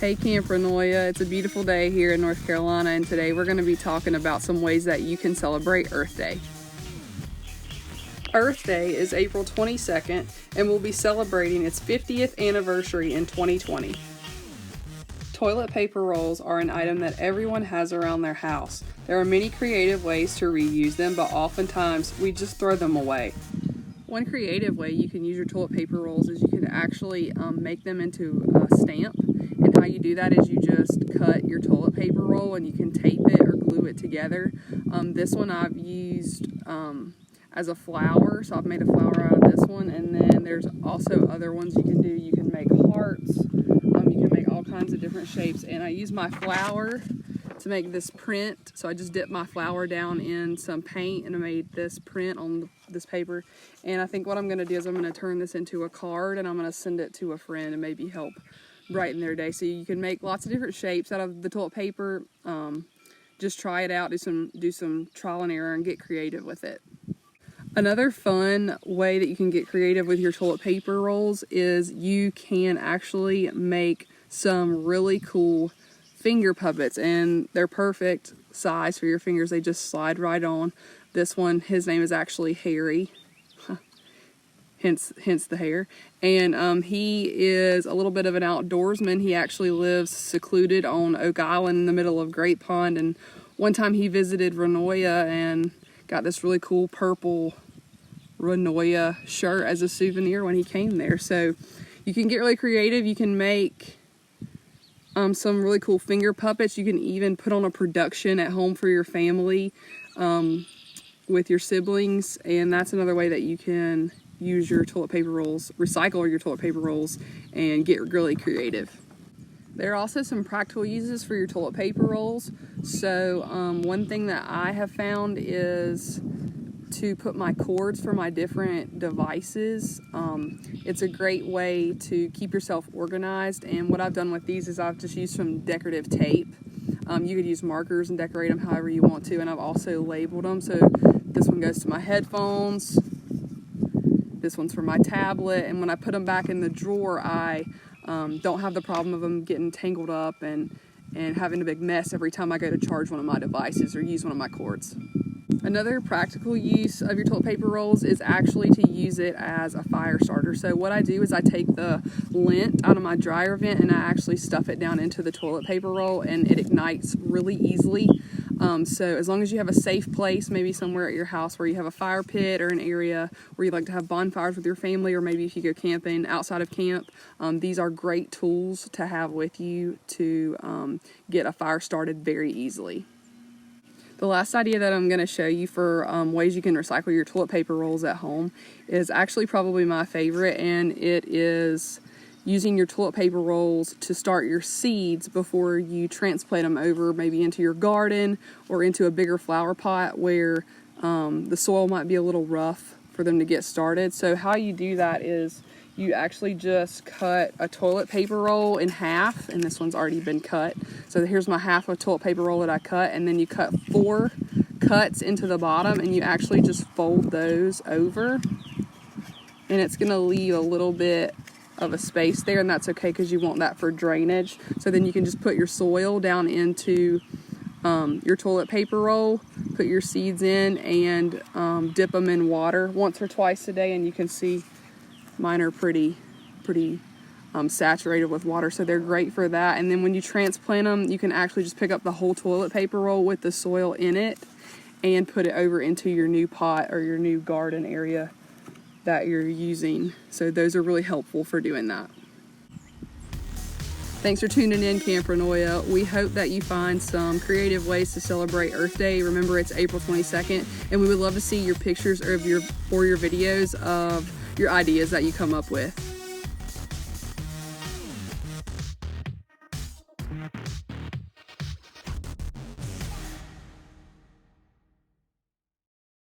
Hey Camp Renoya, it's a beautiful day here in North Carolina, and today we're going to be talking about some ways that you can celebrate Earth Day. Earth Day is April 22nd, and we'll be celebrating its 50th anniversary in 2020. Toilet paper rolls are an item that everyone has around their house. There are many creative ways to reuse them, but oftentimes we just throw them away. One creative way you can use your toilet paper rolls is you can actually make them into a stamp. And how you do that is you just cut your toilet paper roll and you can tape it or glue it together. This one I've used as a flower, so I've made a flower out of this one. And then there's also other ones you can do. You can make hearts, you can make all kinds of different shapes. And I use my flower to make this print. So I just dipped my flower down in some paint and I made this print on this paper. And I think what I'm going to do is I'm going to turn this into a card and I'm going to send it to a friend and maybe help brighten their day. So you can make lots of different shapes out of the toilet paper. Just try it out, do some trial and error and get creative with it. Another fun way that you can get creative with your toilet paper rolls is you can actually make some really cool finger puppets, and they're perfect size for your fingers. They just slide right on. This one, his name is actually Harry, hence the hair, and he is a little bit of an outdoorsman. He actually lives secluded on Oak Island in the middle of Great Pond, and one time he visited Renoya and got this really cool purple Renoya shirt as a souvenir when he came there. So you can get really creative. You can make some really cool finger puppets. You can even put on a production at home for your family with your siblings, and that's another way that you can use your toilet paper rolls, recycle your toilet paper rolls, and get really creative. There are also some practical uses for your toilet paper rolls. So one thing that I have found is to put my cords for my different devices. It's a great way to keep yourself organized, and what I've done with these is I've just used some decorative tape. You could use markers and decorate them however you want to, and I've also labeled them. So this one goes to my headphones, this one's for my tablet, and when I put them back in the drawer, I don't have the problem of them getting tangled up and having a big mess every time I go to charge one of my devices or use one of my cords. Another practical use of your toilet paper rolls is actually to use it as a fire starter. So what I do is I take the lint out of my dryer vent and I actually stuff it down into the toilet paper roll, and it ignites really easily. So as long as you have a safe place, maybe somewhere at your house where you have a fire pit or an area where you like to have bonfires with your family, or maybe if you go camping outside of camp, these are great tools to have with you to get a fire started very easily. The last idea that I'm going to show you for ways you can recycle your toilet paper rolls at home is actually probably my favorite, and it is using your toilet paper rolls to start your seeds before you transplant them over maybe into your garden or into a bigger flower pot where the soil might be a little rough for them to get started. So how you do that is you actually just cut a toilet paper roll in half, and this one's already been cut. So here's my half of toilet paper roll that I cut, and then you cut 4 cuts into the bottom, and you actually just fold those over, and it's gonna leave a little bit of a space there, and that's okay because you want that for drainage. So then you can just put your soil down into your toilet paper roll, put your seeds in, and dip them in water once or twice a day, and you can see mine are pretty saturated with water, so they're great for that. And then when you transplant them, you can actually just pick up the whole toilet paper roll with the soil in it and put it over into your new pot or your new garden area that you're using. So those are really helpful for doing that. Thanks for tuning in, Camp Renoya. We hope that you find some creative ways to celebrate Earth Day. Remember, it's April 22nd, and we would love to see your pictures or your videos of your ideas that you come up with.